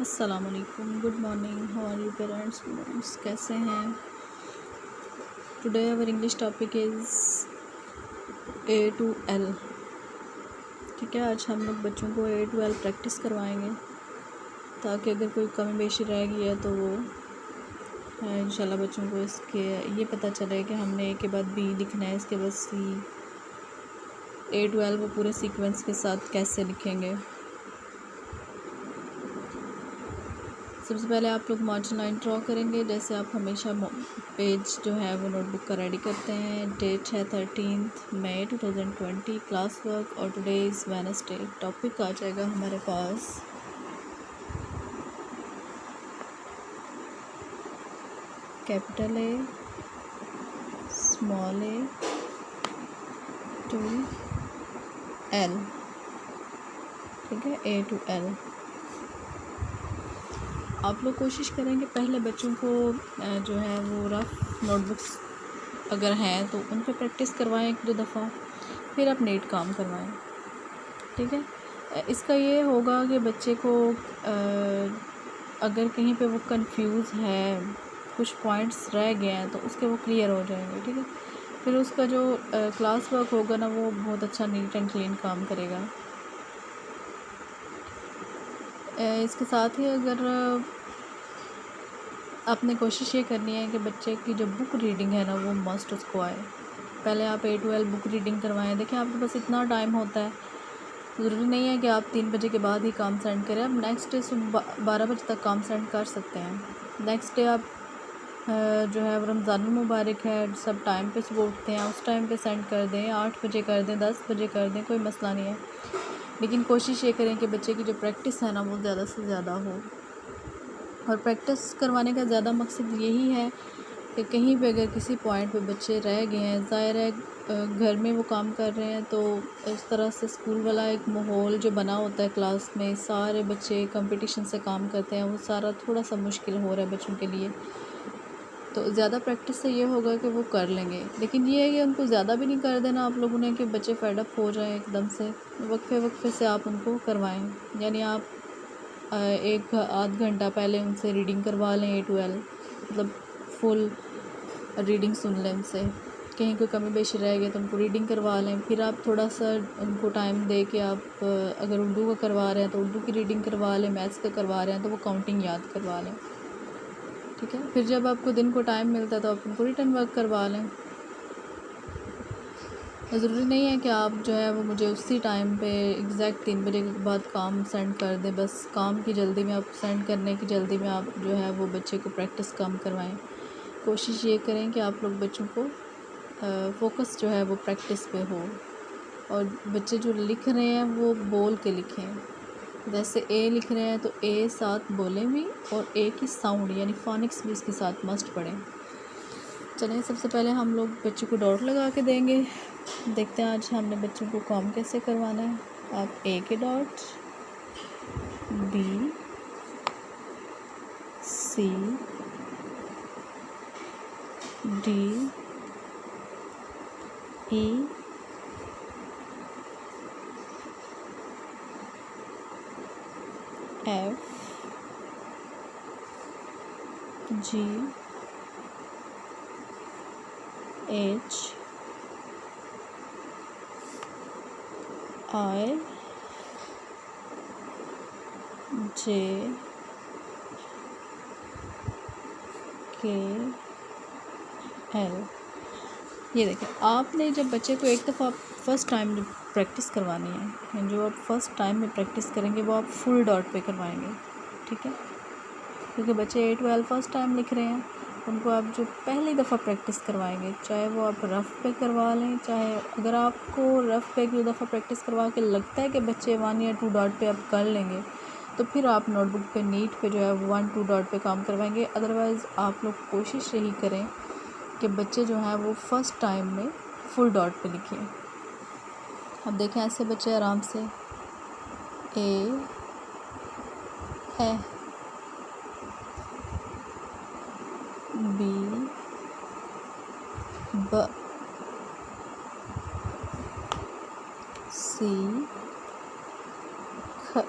अस्सलाम वालेकुम, good morning, how are you parents students, कैसे हैं। Today our English topic is A to L। ठीक है, आज हम लोग बच्चों को A to L प्रैक्टिस करवाएंगे ताकि अगर कोई कमी बेशी रह गई है तो वो इंशाल्लाह बच्चों को इसके ये पता चले कि हमने A के बाद B लिखना है, इसके बाद C। A to L वो पूरे सीक्वेंस के साथ कैसे लिखेंगे। सबसे पहले आप लोग मार्जिन लाइन ड्रॉ करेंगे, जैसे आप हमेशा पेज जो है वो नोटबुक का रेडी करते हैं। डेट है 13 मई 2020, क्लास वर्क और टुडे इज़ वेडनेसडे। टॉपिक आ जाएगा हमारे पास capital A, small A to L. ठीक है, A to L। आप लोग कोशिश करेंगे पहले बच्चों को जो है वो रफ़ नोटबुक्स अगर हैं तो उन पर प्रैक्टिस करवाएं एक दो दफ़ा, फिर आप नेट काम करवाएं। ठीक है, इसका ये होगा कि बच्चे को अगर कहीं पे वो कंफ्यूज है, कुछ पॉइंट्स रह गए हैं तो उसके वो क्लियर हो जाएंगे। ठीक है, फिर उसका जो क्लास वर्क होगा ना वो बहुत अच्छा नीट एंड क्लीन काम करेगा। इसके साथ ही अगर आपने कोशिश ये करनी है कि बच्चे की जो बुक रीडिंग है ना वो मस्ट उसको आए। पहले आप A to L book reading करवाएं। देखिए आपके पास इतना टाइम होता है, ज़रूरी नहीं है कि आप 3 बजे के बाद ही काम सेंड करें। आप नेक्स्ट डे सुबह 12 बजे तक काम सेंड कर सकते हैं। नेक्स्ट डे आप जो है रमज़ान मुबारक है, सब टाइम पे सुबह उठते हैं, उस टाइम पे सेंड कर दें, 8 बजे कर दें, 10 बजे कर दें, कोई मसला नहीं है। लेकिन कोशिश ये करें कि बच्चे की जो प्रैक्टिस है ना वो ज़्यादा से ज़्यादा हो। और प्रैक्टिस करवाने का ज़्यादा मकसद यही है कि कहीं पे अगर किसी पॉइंट पे बच्चे रह गए हैं, ज़ाहिर है घर में वो काम कर रहे हैं तो इस तरह से स्कूल वाला एक माहौल जो बना होता है क्लास में, सारे बच्चे कंपटीशन से काम करते हैं, वो सारा थोड़ा सा मुश्किल हो रहा है बच्चों के लिए। तो ज़्यादा प्रैक्टिस से ये होगा कि वो कर लेंगे, लेकिन ये है कि उनको ज़्यादा भी नहीं कर देना आप लोगों ने कि बच्चे फेडअप हो जाएं एकदम से। वक्फे से आप उनको करवाएं, यानी आप एक आध घंटा पहले उनसे रीडिंग करवा लें A to L, मतलब फुल रीडिंग सुन लें उनसे। कहीं कोई कमी बेशी रह गई तो उनको रीडिंग करवा लें। फिर आप थोड़ा सा उनको टाइम दे के आप अगर उर्दू का करवा रहे हैं तो उर्दू की रीडिंग करवा लें, मैथ्स का करवा रहे हैं तो वो काउंटिंग याद करवा लें। ठीक है, फिर जब आपको दिन को टाइम मिलता है तो आप उनको रिटर्न वर्क करवा लें। ज़रूरी नहीं है कि आप जो है वो मुझे उसी टाइम पे एग्जैक्ट 3 बजे के बाद काम सेंड कर दें। बस काम की जल्दी में, आप सेंड करने की जल्दी में आप जो है वो बच्चे को प्रैक्टिस कम करवाएं। कोशिश ये करें कि आप लोग बच्चों को फोकस जो है वो प्रैक्टिस पे हो, और बच्चे जो लिख रहे हैं वो बोल के लिखें। जैसे A लिख रहे हैं तो A साथ बोलें भी, और A की साउंड यानी फोनिक्स भी इसके साथ मस्ट पढ़ें। चलिए सबसे पहले हम लोग बच्चों को डॉट लगा के देंगे। देखते हैं आज हमने बच्चों को काम कैसे करवाना है। आप A के dot, B, C, D, E, F, G, H, I, J, K, L। ये देखिए, आपने जब बच्चे को एक दफ़ा फ़र्स्ट टाइम जब प्रैक्टिस करवानी है, जो आप फ़र्स्ट टाइम में प्रैक्टिस करेंगे वो आप फुल डॉट पे करवाएंगे। ठीक है, क्योंकि बच्चे A to L first time लिख रहे हैं, उनको आप जो पहली दफ़ा प्रैक्टिस करवाएंगे, चाहे वो आप रफ़ पे करवा लें, चाहे अगर आपको रफ़ पे एक दो दफ़ा प्रैक्टिस करवा के लगता है कि बच्चे 1 या 2 डॉट पे आप कर लेंगे, तो फिर आप नोटबुक पे नीट पे जो है 1-2 डॉट पे काम करवाएंगे। अदरवाइज़ आप लोग कोशिश यही करें कि बच्चे जो हैं वो फ़र्स्ट टाइम में फुल डॉट पे लिखें। अब देखें ऐसे बच्चे आराम से A है, B, B, C, ख,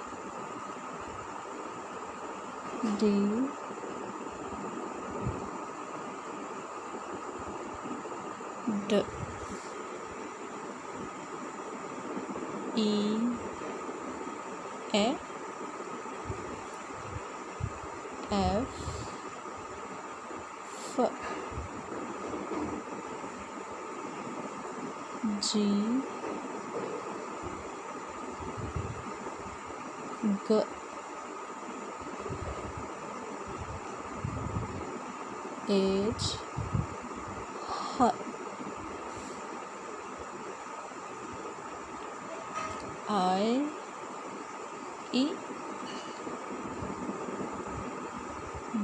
D D E A F G G H I E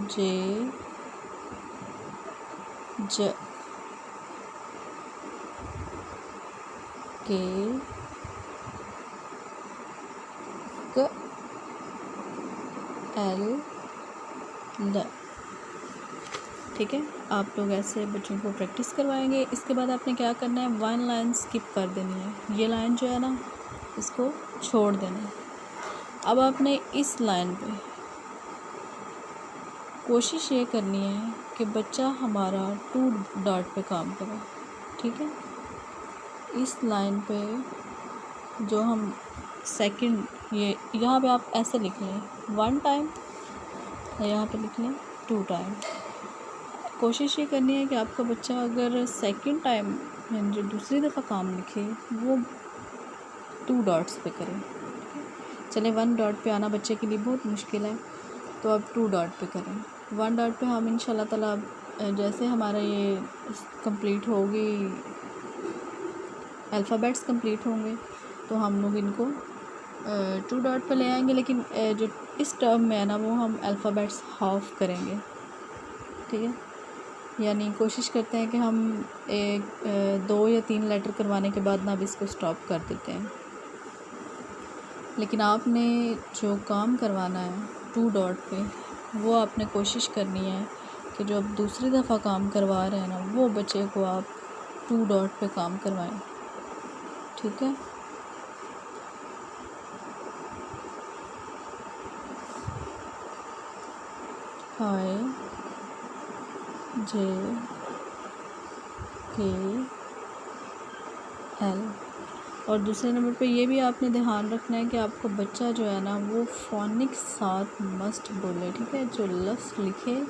J J K K L L। ठीक है, आप लोग ऐसे बच्चों को प्रैक्टिस करवाएंगे। इसके बाद आपने क्या करना है, 1 लाइन स्किप कर देनी है। ये लाइन जो है ना, इसको छोड़ देना है। अब आपने इस लाइन पे कोशिश ये करनी है कि बच्चा हमारा 2 डॉट पे काम करे। ठीक है, इस लाइन पे जो हम सेकंड, ये यहाँ पे आप ऐसे लिख लें 1 टाइम, यहाँ पे लिख लें 2 टाइम। कोशिश ये करनी है कि आपका बच्चा अगर सेकंड टाइम यानी जो दूसरी दफ़ा काम लिखे वो 2 डॉट्स पे करे। चले 1 डॉट पे आना बच्चे के लिए बहुत मुश्किल है, तो अब 2 डॉट पे करें। 1 डॉट पे हम इंशाल्लाह ताला जैसे हमारा ये कंप्लीट होगी, अल्फ़ाबेट्स कंप्लीट होंगे, तो हम लोग इनको 2 डॉट पे ले आएंगे। लेकिन जो इस टर्म में है ना, वो हम अल्फ़ाबेट्स हाफ करेंगे। ठीक है, यानी कोशिश करते हैं कि हम 2 या 3 लेटर करवाने के बाद ना अब इसको स्टॉप कर देते हैं। लेकिन आपने जो काम करवाना है 2 डॉट पे, वो आपने कोशिश करनी है कि जो अब दूसरी दफ़ा काम करवा रहे हैं ना, वो बच्चे को आप 2 डॉट पे काम करवाएं। ठीक है, I J K L। और दूसरे नंबर पे ये भी आपने ध्यान रखना है कि आपका बच्चा जो है ना, वो फोनिक्स साथ मस्ट बोले। ठीक है, जो लफ्ज़ लिखे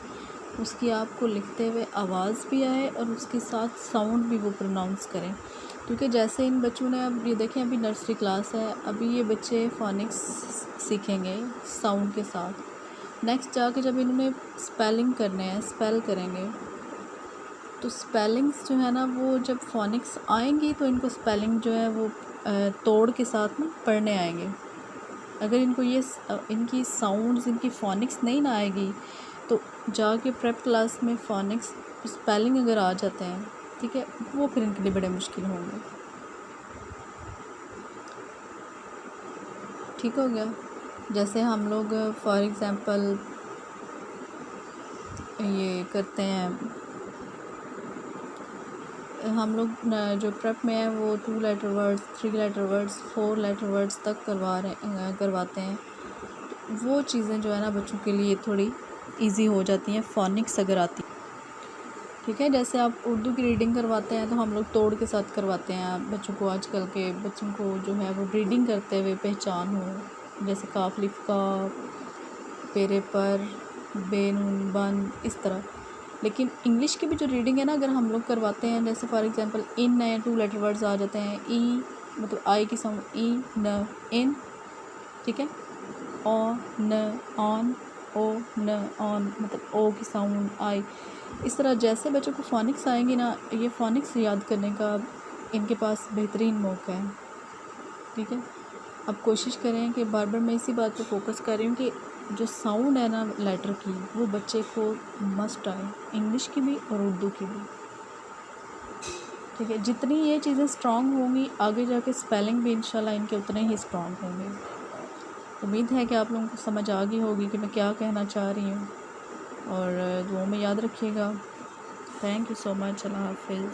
उसकी आपको लिखते हुए आवाज़ भी आए और उसके साथ साउंड भी वो प्रोनाउंस करें। क्योंकि जैसे इन बच्चों ने, अब ये देखें अभी नर्सरी क्लास है, अभी ये बच्चे फोनिक्स सीखेंगे साउंड के साथ। नेक्स्ट जाके जब इन्होंने स्पेलिंग करने हैं, स्पेल करेंगे, तो स्पेलिंग्स जो है ना, वो जब फोनिक्स आएंगी तो इनको स्पेलिंग जो है वो तोड़ के साथ ना पढ़ने आएंगे। अगर इनको ये इनकी साउंड्स, इनकी फोनिक्स नहीं ना आएगी, तो जाके प्रेप क्लास में फोनिक्स स्पेलिंग अगर आ जाते हैं, ठीक है, वो फिर इनके लिए बड़े मुश्किल होंगे। ठीक हो गया। जैसे हम लोग फॉर एग्ज़ाम्पल ये करते हैं, हम लोग जो प्रेप में है वो 2 letter words, 3 letter words, 4 letter words तक करवाते हैं। वो चीज़ें जो है ना बच्चों के लिए थोड़ी इजी हो जाती हैं फोनिक्स अगर आती। ठीक है, जैसे आप उर्दू की रीडिंग करवाते हैं तो हम लोग तोड़ के साथ करवाते हैं बच्चों को। आजकल के बच्चों को जो है वो रीडिंग करते हुए पहचान हो, जैसे काफ लिफ का, पेरे पर, बेनून बन, इस तरह। लेकिन इंग्लिश की भी जो रीडिंग है ना, अगर हम लोग करवाते हैं, जैसे फॉर एग्जांपल इन नए 2 लेटर वर्ड्स आ जाते हैं, ई मतलब आई की साउंड ई न, इन। ठीक है, ओ न, ऑन, ओ न, ऑन मतलब ओ की साउंड आई। इस तरह जैसे बच्चों को फोनिक्स आएंगी ना, ये फोनिक्स याद करने का इनके पास बेहतरीन मौका है। ठीक है, अब कोशिश करें कि बार बार मैं इसी बात पे फोकस कर रही हूँ कि जो साउंड है ना लेटर की, वो बच्चे को मस्ट आए, इंग्लिश की भी और उर्दू की भी। ठीक है, जितनी ये चीज़ें स्ट्रॉन्ग होंगी, आगे जाके स्पेलिंग भी इंशाल्लाह इनके उतने ही स्ट्रॉन्ग होंगे। उम्मीद है कि आप लोगों को समझ आ गई होगी कि मैं क्या कहना चाह रही हूँ, और दुआ में याद रखिएगा। Thank you so much. अल्लाह हाफिज़।